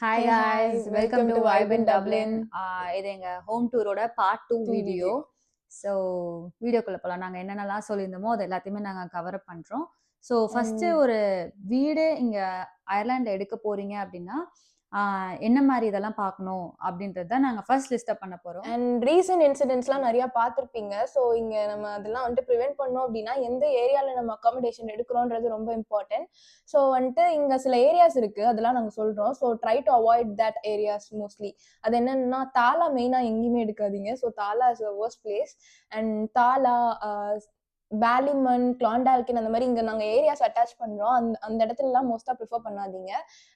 Hi Hey, guys, hi, welcome welcome to to vibe Vibe in in Dublin. Dublin இது எங்கள் home டூரோட part 2 2 video. video. So வீடியோக்குள்ளே போகலாம். நாங்கள் என்னென்னலாம் சொல்லியிருந்தோமோ அது எல்லாத்தையுமே நாங்கள் கவர் அப் பண்ணுறோம். ஸோ ஃபஸ்ட்டு And ஒரு வீடு இங்கே அயர்லாண்டில் எடுக்க போகிறீங்க அப்படின்னா என்ன மாதிரி இதெல்லாம் பார்க்கணும் அப்படின்றது தான் நாங்கள் ஃபர்ஸ்ட் லிஸ்ட்டப் பண்ண போகிறோம். ரீசன்ட் இன்சிடென்ட்ஸ்லாம் நிறைய பார்த்துருப்பீங்க. ஸோ இங்கே நம்ம அதெல்லாம் வந்துட்டு ப்ரிவென்ட் பண்ணோம் அப்படின்னா எந்த ஏரியாவில் நம்ம அக்காமடேஷன் எடுக்கிறோன்றது ரொம்ப இம்பார்ட்டன்ட். ஸோ வந்துட்டு இங்கே சில ஏரியாஸ் இருக்குது, அதெல்லாம் நாங்கள் சொல்கிறோம். So try to avoid that areas mostly. அது என்னென்னா தாலா மெயினாக எங்கேயுமே எடுக்காதீங்க. ஸோ தாலா is a worst place. And தாலா, பேலிமன், கிளாண்டால்கின் அந்த மாதிரி இங்கே நாங்கள் ஏரியாஸ் அட்டாச் பண்ணுறோம். அந்த இடத்துலலாம் மோஸ்ட்டாக ப்ரிஃபர் பண்ணாதீங்க.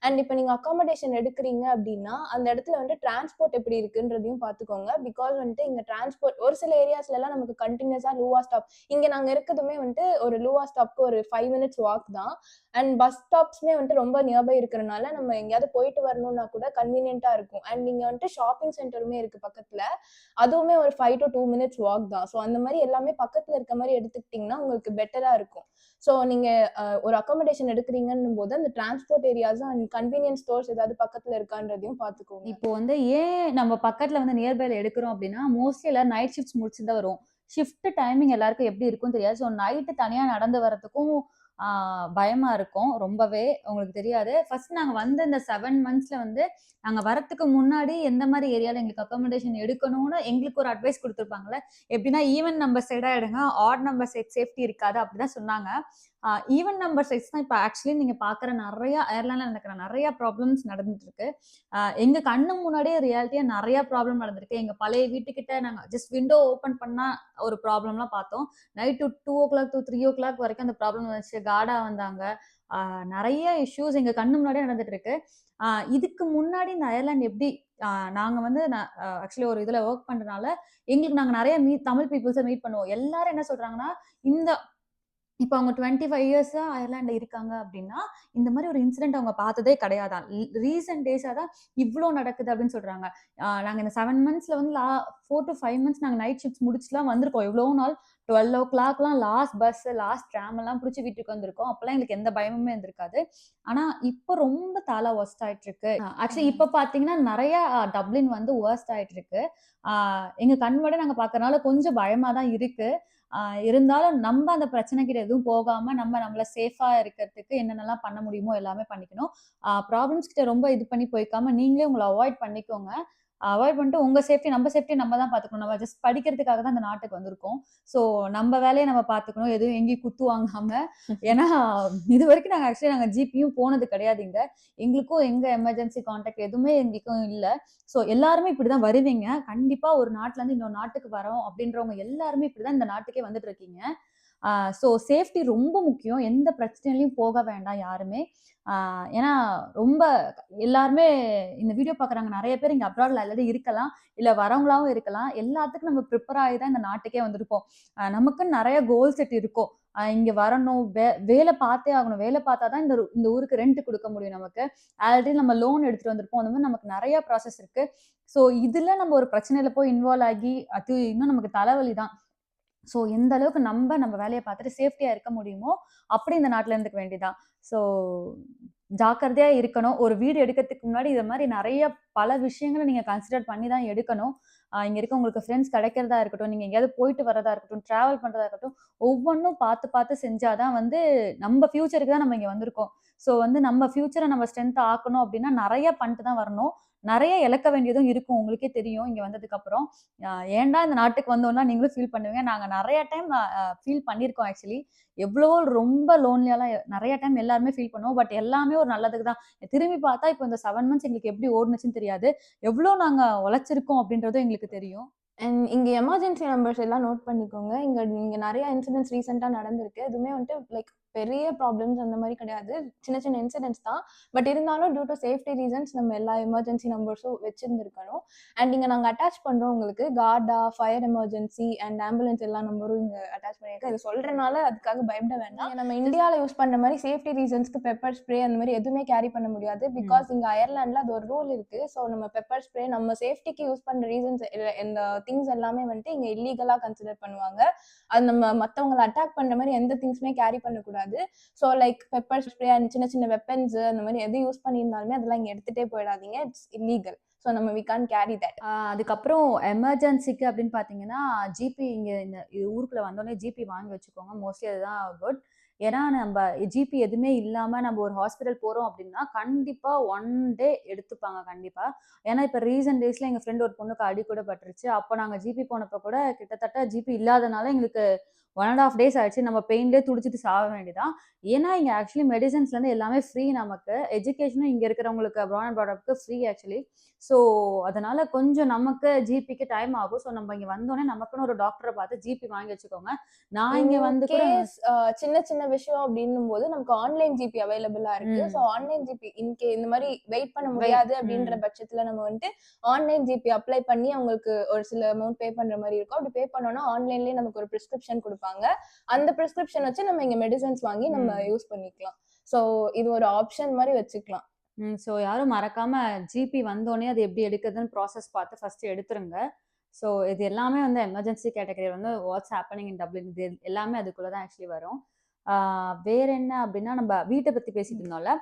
அண்ட் இப்போ நீங்கள் அக்காமடேஷன் எடுக்கிறீங்க அப்படின்னா அந்த இடத்துல வந்துட்டு டிரான்ஸ்போர்ட் எப்படி இருக்குன்றதையும் பார்த்துக்கோங்க. பிகாஸ் வந்துட்டு இங்கே டிரான்ஸ்போர்ட் ஒரு சில ஏரியாஸ்லாம் நமக்கு கண்டினியூஸாக லூவா ஸ்டாப். இங்கே நாங்கள் இருக்கிறதுமே வந்துட்டு ஒரு லூவா ஸ்டாப்க்கு ஒரு 5 minutes வாக் தான். அண்ட் பஸ் ஸ்டாப்ஸ்மே வந்துட்டு ரொம்ப நியர்பை இருக்கிறனால நம்ம எங்கேயாவது போயிட்டு வரணும்னா கூட கன்வீனியன்ட்டாக இருக்கும். அண்ட் இங்கே வந்துட்டு ஷாப்பிங் சென்டருமே இருக்குது பக்கத்தில், அதுவுமே ஒரு 5 to 2 minutes வாக் தான். ஸோ அந்த மாதிரி எல்லாமே பக்கத்தில் இருக்க மாதிரி எடுத்துக்கிட்டிங்கன்னா உங்களுக்கு பெட்டராக இருக்கும். ஸோ நீங்கள் ஒரு அக்காமடேஷன் எடுக்கிறீங்கன்னும் போது அந்த டிரான்ஸ்போர்ட் ஏரியாஸும் அண்ட் கன்வீனியன்ஸ் ஸ்டோர்ஸ் ஏதாவது பக்கத்தில் இருக்கான்றதையும் பார்த்துக்கோங்க. இப்போ வந்து ஏன் நம்ம பக்கத்தில் வந்து நியர்பைல எடுக்கிறோம் அப்படின்னா மோஸ்ட்லி எல்லாம் நைட் ஷிஃப்ட்ஸ் முடிச்சுட்டு தான் வரும். ஷிஃப்ட் டைமிங் எல்லாருக்கும் எப்படி இருக்கும்னு தெரியாது. ஸோ நைட்டு தனியாக நடந்து வரதுக்கும் பயமா இருக்கும். ரொம்பவே உங்களுக்கு தெரியாது. ஃபர்ஸ்ட் நாங்க வந்து இந்த 7 monthsல வந்து நாங்க வரத்துக்கு முன்னாடி எந்த மாதிரி ஏரியால எங்களுக்கு அக்காமடேஷன் எடுக்கணும்னு எங்களுக்கு ஒரு அட்வைஸ் கொடுத்துருப்பாங்கல்ல. எப்படின்னா ஈவன் நம்பர் சைடா எடுங்க, ஆட் நம்பர் சைட் சேஃப்டி இருக்காது அப்படிதான் சொன்னாங்க. ஈவன் நம்பர் சைட்ஸ் தான் இப்போ ஆக்சுவலி நீங்க பாக்குற நிறைய ஏர்லைன்ல நடக்கிற நிறைய ப்ராப்ளம்ஸ் நடந்துட்டு இருக்கு. எங்க கண்ணு முன்னாடியே ரியாலிட்டியா நிறைய ப்ராப்ளம் நடந்திருக்கு. எங்க பழைய வீட்டுக்கிட்ட நாங்க ஜஸ்ட் விண்டோ ஓபன் பண்ணா ஒரு ப்ராப்ளம்லாம் பார்த்தோம். நைட் 2 o'clock to 3 o'clock வரைக்கும் அந்த ப்ராப்ளம் வந்துச்சு. கார்டா வந்தாங்க. நிறைய இஷ்யூஸ் எங்க கண்ணு முன்னாடியே நடந்துட்டு இருக்கு. இதுக்கு முன்னாடி இந்த அயர்லாந்து எப்படி நாங்க வந்து ஆக்சுவலி ஒரு இதுல ஒர்க் பண்றதுனால எங்களுக்கு நாங்க நிறைய தமிழ் பீப்புள்ஸை மீட் பண்ணுவோம். எல்லாரும் என்ன சொல்றாங்கன்னா, இந்த இப்போ அவங்க 25 இயர்ஸா அயர்லாண்டில் இருக்காங்க அப்படின்னா இந்த மாதிரி ஒரு இன்சிடென்ட் அவங்க பார்த்ததே கிடையாதான். ரீசெண்ட் டேஸாக தான் இவ்வளோ நடக்குது அப்படின்னு சொல்றாங்க. நாங்கள் இந்த 7 monthsல வந்து 4 to 5 months நாங்கள் நைட் ஷிஃப்ட்ஸ் முடிச்சுலாம் வந்திருக்கோம். எவ்வளோ நாள் 12 o'clockலாம் லாஸ்ட் பஸ் லாஸ்ட் ட்ராம் எல்லாம் பிடிச்சி வீட்டுக்கு வந்திருக்கோம். அப்பெல்லாம் எங்களுக்கு எந்த பயமுமே இருந்திருக்காது. ஆனா இப்போ ரொம்ப தலை ஒர்ஸ்ட் ஆயிட்டு இருக்கு. ஆக்சுவலி இப்போ பார்த்தீங்கன்னா நிறைய டப்ளின் வந்து ஒர்ஸ்ட் ஆயிட்டு இருக்கு. எங்க கண்மட நாங்கள் பார்க்கறதுனால கொஞ்சம் பயமா தான் இருக்கு. இருந்தாலும் நம்ம அந்த பிரச்சனை கிட்ட எதுவும் போகாம நம்ம நம்மள சேஃபா இருக்கிறதுக்கு என்னென்னலாம் பண்ண முடியுமோ எல்லாமே பண்ணிக்கணும். ப்ராப்ளம்ஸ் கிட்ட ரொம்ப இது பண்ணி போய்க்காம நீங்களே உங்களை அவாய்ட் பண்ணிக்கோங்க. அவாய்ட் பண்ணிட்டு உங்க சேஃப்டி நம்ம சேஃப்டி நம்ம தான் பார்த்துக்கணும். நம்ம ஜஸ்ட் படிக்கிறதுக்காக தான் இந்த நாட்டுக்கு வந்திருக்கோம். ஸோ நம்ம வேலையை நம்ம பார்த்துக்கணும். எதுவும் எங்கேயும் குத்து வாங்காம. ஏன்னா இது வரைக்கும் நாங்கள் ஆக்சுவலி நாங்கள் ஜிபியும் போனது கிடையாது. இங்க எங்களுக்கும் எங்க எமர்ஜென்சி கான்டாக்ட் எதுவுமே எங்களுக்கும் இல்லை. ஸோ எல்லாருமே இப்படிதான் வருவீங்க. கண்டிப்பா ஒரு நாட்டுல இருந்து இன்னொரு நாட்டுக்கு வரோம் அப்படின்றவங்க எல்லாருமே இப்படிதான் இந்த நாட்டுக்கே வந்துட்டு இருக்கீங்க. ஸோ சேஃப்டி ரொம்ப முக்கியம். எந்த பிரச்சனையிலையும் போக வேண்டாம் யாருமே. ஏன்னா ரொம்ப எல்லாருமே இந்த வீடியோ பார்க்குறாங்க நிறைய பேர் இங்கே அப்ராட்ல ஆல்ரெடி இருக்கலாம், இல்லை வரவங்களாவும் இருக்கலாம். எல்லாத்துக்கும் நம்ம ப்ரிப்பேர் ஆகி தான் இந்த நாட்டுக்கே வந்திருப்போம். நமக்குன்னு நிறைய கோல் செட் இருக்கும். இங்கே வரணும், வேலை பார்த்தே ஆகணும். வேலை பார்த்தா தான் இந்த ஊருக்கு ரெண்ட் கொடுக்க முடியும் நமக்கு. ஆல்ரெடி நம்ம லோன் எடுத்துட்டு வந்திருப்போம். அந்த மாதிரி நமக்கு நிறைய ப்ராசஸ் இருக்கு. ஸோ இதுல நம்ம ஒரு பிரச்சனையில போய் இன்வால்வ் ஆகி அது இன்னும் நமக்கு தலைவலி தான். ஸோ எந்த அளவுக்கு நம்ம வேலையை பார்த்துட்டு சேஃப்டியா இருக்க முடியுமோ அப்படி இந்த நாட்டில் இருந்துக்க வேண்டியதான். ஸோ ஜாக்கிரதையா இருக்கணும். ஒரு வீடு எடுக்கிறதுக்கு முன்னாடி இது மாதிரி நிறைய பல விஷயங்களை நீங்க கன்சிடர் பண்ணி தான் எடுக்கணும். இங்க இருக்க உங்களுக்கு ஃப்ரெண்ட்ஸ் கிடைக்கிறதா இருக்கட்டும், நீங்க எங்கேயாவது போயிட்டு வரதா இருக்கட்டும், டிராவல் பண்றதா இருக்கட்டும், ஒவ்வொன்றும் பார்த்து பார்த்து செஞ்சாதான் வந்து நம்ம ஃபியூச்சருக்கு தான் நம்ம இங்க வந்திருக்கோம். ஸோ வந்து நம்ம ஃபியூச்சரை நம்ம ஸ்ட்ரென்த் ஆக்கணும் அப்படின்னா நிறைய பண்ணிட்டு தான் வரணும். நிறைய இழக்க வேண்டியதும் இருக்கும். உங்களுக்கே தெரியும் இங்க வந்ததுக்கு அப்புறம். ஏன்டா இந்த நாட்டுக்கு வந்தோம்னா நீங்களும் ஃபீல் பண்ணுவீங்க. நாங்க நிறைய டைம் ஃபீல் பண்ணியிருக்கோம் ஆக்சுவலி. எவ்வளவோ ரொம்ப லோன்லியாலாம் நிறைய டைம் எல்லாருமே ஃபீல் பண்ணுவோம். பட் எல்லாமே ஒரு நல்லதுக்கு தான். திரும்பி பார்த்தா இப்போ இந்த 7 months எங்களுக்கு எப்படி ஓடுனுச்சுன்னு தெரியாது. எவ்வளோ நாங்க உழைச்சிருக்கோம் அப்படின்றதும் எங்களுக்கு தெரியும். அண்ட் இங்கே எமர்ஜென்சி நம்பர்ஸ் எல்லாம் நோட் பண்ணிக்கோங்க. இங்கே நிறைய இன்சிடென்ட்ஸ் ரீசெண்டாக நடந்திருக்கு. எதுவுமே வந்துட்டு லைக் பெரிய ப்ராப்ளம்ஸ் அந்த மாதிரி கிடையாது, சின்ன சின்ன இன்சிடென்ட்ஸ் தான். பட் இருந்தாலும் டியூ டு சேஃப்டி ரீசன்ஸ் நம்ம எல்லா எமர்ஜென்சி நம்பர்ஸும் வச்சிருந்துருக்கணும். அண்ட் இங்கே நாங்கள் அட்டாச் பண்ணுறோம் உங்களுக்கு கார்டா, ஃபயர் எமர்ஜென்சி அண்ட் ஆம்புலன்ஸ் எல்லா நம்பரும் இங்கே அட்டாச் பண்ணியிருக்கேன். இது சொல்கிறனால அதுக்காக பயப்பட வேண்டாம். நம்ம இந்தியாவில் யூஸ் பண்ணுற மாதிரி சேஃப்டி ரீசன்ஸ்க்கு பெப்பர் ஸ்ப்ரே அந்த மாதிரி எதுவுமே கேரி பண்ண முடியாது. பிகாஸ் இங்கே அயர்லாண்டில் அது ஒரு ரூல் இருக்குது. ஸோ நம்ம பெப்பர் ஸ்ப்ரே நம்ம சேஃப்டிக்கு யூஸ் பண்ணுற ரீசன்ஸ் இந்த திங்ஸ் எல்லாமே வந்துட்டு இங்கே இல்லீகலாக கன்சிடர் பண்ணுவாங்க. அது நம்ம மற்றவங்களை அட்டாக் பண்ணுற மாதிரி எந்த திங்ஸுமே கேரி பண்ணக்கூடாது. வரக்கூடாது. So like pepper spray and சின்ன சின்ன வெப்பன்ஸ் அந்த மாதிரி எது யூஸ் பண்ணியிருந்தாலுமே அதெல்லாம் இங்கே எடுத்துகிட்டே போயிடாதீங்க. It's illegal. ஸோ நம்ம வி கான் கேரி தட். அதுக்கப்புறம் எமர்ஜென்சிக்கு அப்படின்னு பார்த்தீங்கன்னா, ஜிபி இங்க இந்த ஊருக்குள்ள வந்தோனே ஜிபி வாங்கி வச்சுக்கோங்க. மோஸ்ட்லி அதுதான் குட். ஏன்னா நம்ப ஜிபி எதுவுமே இல்லாம நம்ம ஒரு ஹாஸ்பிட்டல் போறோம் அப்படின்னா, கண்டிப்பா 1 டே எடுத்துப்பாங்க கண்டிப்பா. ஏன்னா இப்ப ரீசென்ட் டேஸ்ல எங்க ஃப்ரெண்ட் ஒரு பொண்ணுக்கு அடி கூட பட்டுருச்சு. அப்ப நாங்க ஜிபி போனப்ப கூட கிட்டத்தட்ட ஜிபி இல்லாதனால எங்களுக்கு 1 1/2 டேஸ் ஆயிடுச்சு. நம்ம பெயின்லயே துடிச்சுட்டு சாக வேண்டியதுதான். ஏன்னா இங்க ஆக்சுவலி மெடிசின்ஸ்லேருந்து எல்லாமே ஃப்ரீ நமக்கு. எஜுகேஷனும் இங்க இருக்கிறவங்களுக்கு அப்ராட் அண்ட் ப்ராடக்ட்க்கு ஃப்ரீ ஆக்சுவலி. ஸோ அதனால கொஞ்சம் நமக்கு ஜிபிக்கு டைம் ஆகும். ஸோ நம்ம இங்க வந்தோனே நமக்குன்னு ஒரு டாக்டர பார்த்து ஜிபி வாங்கி வச்சுக்கோங்க. நான் இங்க வந்து கூட கேஸ் சின்ன சின்ன விஷயம் அப்படின்னும் போது நமக்கு ஆன்லைன் ஜிபி அவைலபிளா இருக்கு. ஸோ ஆன்லைன் ஜிபி இந்த மாதிரி வெயிட் பண்ண முடியாது அப்படின்ற பட்சத்துல நம்ம வந்துட்டு ஆன்லைன் ஜிபி அப்ளை பண்ணி அவங்களுக்கு ஒரு சில அமௌண்ட் பே பண்ற மாதிரி இருக்கும். அப்படி பே பண்ணோம்னா ஆன்லைன்லயே நமக்கு ஒரு பிரிஸ்கிரிப்ஷன் கொடுப்பாங்க. அந்த பிரிஸ்கிரிப்ஷன் வச்சு நம்ம இங்க மெடிசன்ஸ் வாங்கி நம்ம யூஸ் பண்ணிக்கலாம். ஸோ இது ஒரு ஆப்ஷன் மாதிரி வச்சுக்கலாம். ஸோ யாரும் மறக்காம ஜிபி வந்தோடனே அது எப்படி எடுக்குதுன்னு ப்ராசஸ் பார்த்து ஃபர்ஸ்ட் எடுத்துருங்க. ஸோ இது எல்லாமே வந்து எமர்ஜென்சி கேட்டகரி வந்து வாட்ஸ் ஹேப்பனிங் இன் டப்ளின் இது எல்லாமே அதுக்குள்ள தான் ஆக்சுவலி வரும். வேற என்ன அப்படின்னா நம்ம வீட்டை பத்தி பேசிட்டு இருந்தோம்ல.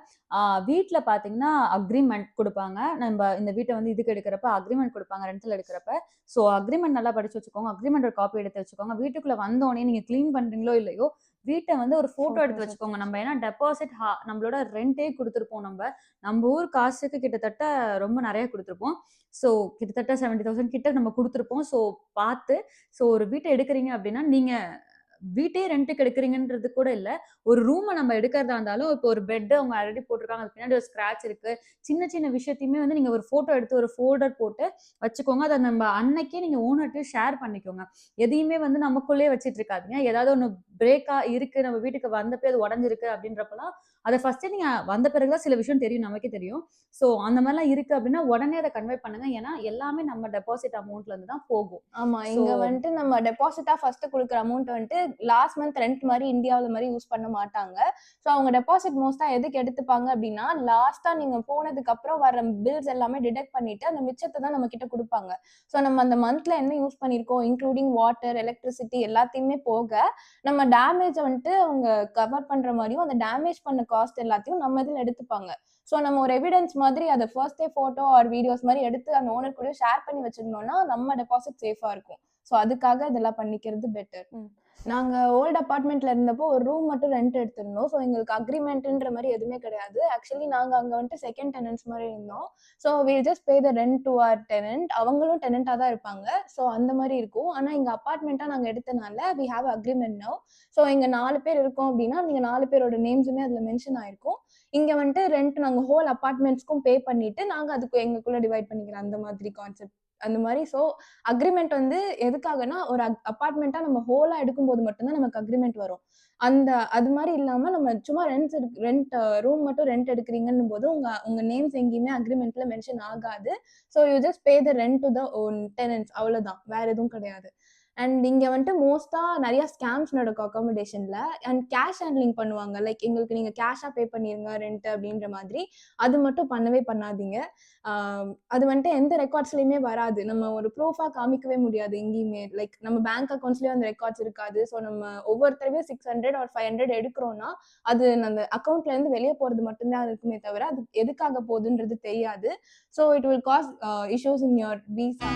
வீட்டில் பார்த்தீங்கன்னா அக்ரிமெண்ட் கொடுப்பாங்க. நம்ம இந்த வீட்டை வந்து இதுக்கு எடுக்கிறப்ப அக்ரிமெண்ட் கொடுப்பாங்க ரெண்டல் எடுக்கிறப்ப. ஸோ அக்ரிமெண்ட் நல்லா படிச்சு வச்சுக்கோங்க. அக்ரிமெண்ட் ஒரு காப்பி எடுத்து வச்சுக்கோங்க. வீட்டுக்குள்ள வந்தோடனே நீங்க கிளீன் பண்றீங்களோ இல்லையோ வீட்டை வந்து ஒரு போட்டோ எடுத்து வச்சுக்கோங்க. நம்ம ஏன்னா டெபாசிட் நம்மளோட ரெண்டே கொடுத்துருப்போம். நம்ம ஊர் காசுக்கு கிட்டத்தட்ட ரொம்ப நிறைய கொடுத்துருப்போம். ஸோ கிட்டத்தட்ட 70,000 கிட்ட நம்ம கொடுத்துருப்போம். ஸோ பார்த்து ஒரு வீட்டை எடுக்கிறீங்க அப்படின்னா நீங்க வீட்டே ரெண்ட்டுக்கு எடுக்கிறீங்கன்றது கூட இல்ல. ஒரு ரூம நம்ம எடுக்கிறதா இருந்தாலும் இப்போ ஒரு பெட் அவங்க ஆல்ரெடி போட்டிருக்காங்க. அதுக்கு பின்னாடி ஒரு ஸ்கிராட்ச் இருக்கு. சின்ன சின்ன விஷயத்தையுமே வந்து நீங்க ஒரு போட்டோ எடுத்து ஒரு ஃபோல்டர் போட்டு வச்சுக்கோங்க. அதை நம்ம அன்னைக்கே நீங்க ஓனர்கிட்ட ஷேர் பண்ணிக்கோங்க. எதையுமே வந்து நமக்குள்ளேயே வச்சிட்டு இருக்காதீங்க. ஏதாவது ஒண்ணு பிரேக்கா இருக்கு நம்ம வீட்டுக்கு வந்தப்பே அது உடஞ்சிருக்கு அப்படின்றப்பலாம் அதை ஃபர்ஸ்டே நீங்க வந்த பிறகுதான் சில விஷயம் தெரியும் நமக்கே தெரியும். ஸோ அந்த மாதிரிலாம் இருக்கு அப்படின்னா உடனே அதை கன்வே பண்ணுங்க. ஏன்னா எல்லாமே நம்ம டெபாசிட் அமௌண்ட்ல இருந்து தான் போகும். ஆமா இங்க வந்துட்டு நம்ம டெபாசிட்டா ஃபர்ஸ்ட் கொடுக்குற அமௌண்ட் வந்துட்டு லாஸ்ட் மந்த் ரெண்ட் மாதிரி இந்தியாவில் மாதிரி யூஸ் பண்ண மாட்டாங்க. ஸோ அவங்க டெபாசிட் மோஸ்டா எதுக்கு எடுத்துப்பாங்க அப்படின்னா லாஸ்டா நீங்க போனதுக்கு அப்புறம் வர பில்ஸ் எல்லாமே டிடெக்ட் பண்ணிட்டு அந்த மிச்சத்தை தான் நம்ம கிட்ட கொடுப்பாங்க. ஸோ நம்ம அந்த மந்த்ல என்ன யூஸ் பண்ணிருக்கோம் இன்க்ளூடிங் வாட்டர் எலக்ட்ரிசிட்டி எல்லாத்தையுமே போக நம்ம டேமேஜை வந்துட்டு அவங்க கவர் பண்ற மாதிரியும் அந்த டேமேஜ் பண்ண காஸ்ட் எல்லாத்தையும் நம்ம இதில் எடுத்துப்பாங்க. ஸோ நம்ம ஒரு எவிடன்ஸ் மாதிரி அதை ஃபர்ஸ்டே ஃபோட்டோ ஆர் வீடியோஸ் மாதிரி எடுத்து அந்த ஓனர் கூட ஷேர் பண்ணி வச்சிருந்தோம்னா நம்ம டெபாசிட் சேஃபா இருக்கும். ஸோ அதுக்காக இதெல்லாம் பண்ணிக்கிறது பெட்டர். நாங்கள் ஓல்டு அப்பார்ட்மெண்ட்ல இருந்தப்போ ஒரு ரூம் மட்டும் ரெண்ட் எடுத்திருந்தோம். ஸோ எங்களுக்கு அக்ரிமெண்ட்ன்ற மாதிரி எதுவுமே கிடையாது. ஆக்சுவலி நாங்கள் அங்கே வந்துட்டு செகண்ட் டெனன்ட்ஸ் மாதிரி இருந்தோம். So will just pay the rent to our tenant. அவங்களும் டெனண்டாக தான் இருப்பாங்க. ஸோ அந்த மாதிரி இருக்கும். ஆனால் எங்கள் அப்பார்ட்மெண்ட்டாக நாங்கள் எடுத்தனால we have agreement now. So இங்கே 4 பேர் இருக்கோம் அப்படின்னா நீங்கள் 4 பேரோட நேம்ஸுமே அதில் மென்ஷன் ஆயிருக்கும். இங்கே வந்துட்டு ரெண்ட் நாங்கள் ஹோல் அப்பார்ட்மெண்ட்ஸ்க்கும் பே பண்ணிட்டு நாங்கள் அதுக்கு எங்களுக்குள்ள டிவைட் பண்ணிக்கிறோம். அந்த மாதிரி கான்செப்ட் அந்த மாதிரி. ஸோ அக்ரிமெண்ட் வந்து எதுக்காகனா ஒரு அப்பார்ட்மெண்ட்டா நம்ம ஹோலா எடுக்கும்போது மட்டும்தான் நமக்கு அக்ரிமெண்ட் வரும். அது மாதிரி இல்லாம நம்ம சும்மா ரெண்ட் ரூம் மட்டும் ரெண்ட் எடுக்கிறீங்கன்னும் போது உங்க நேம்ஸ் எங்கேயுமே அக்ரிமெண்ட்ல மென்ஷன் ஆகாது. So you just pay the rent to the own tenants அவ்வளவுதான். வேற எதுவும் கிடையாது. அண்ட் இங்க வந்துட்டு மோஸ்டா நிறைய ஸ்கேம்ஸ் நடக்கும் அகாமடேஷன்ல. அண்ட் கேஷ் ஹேண்ட்லிங் பண்ணுவாங்க. லைக் எங்களுக்கு நீங்க கேஷா பே பண்ணிருங்க ரெண்ட் அப்படின்ற மாதிரி. அது மட்டும் பண்ணவே பண்ணாதீங்க. அது வந்துட்டு எந்த ரெக்கார்ட்ஸ்லயுமே வராது. நம்ம ஒரு ப்ரூஃபா காமிக்கவே முடியாது எங்கேயுமே. லைக் நம்ம பேங்க் அக்கௌண்ட்ஸ்லயும் அந்த ரெக்கார்ட்ஸ் இருக்காது. ஸோ நம்ம ஒவ்வொரு தடவையும் 600 or 500 எடுக்கிறோம்னா அது அந்த அக்கௌண்ட்ல இருந்து வெளியே போறது மட்டும்தான் இருக்குமே தவிர அது எதுக்காக போகுதுன்றது தெரியாது. So it will cause issues in your visa.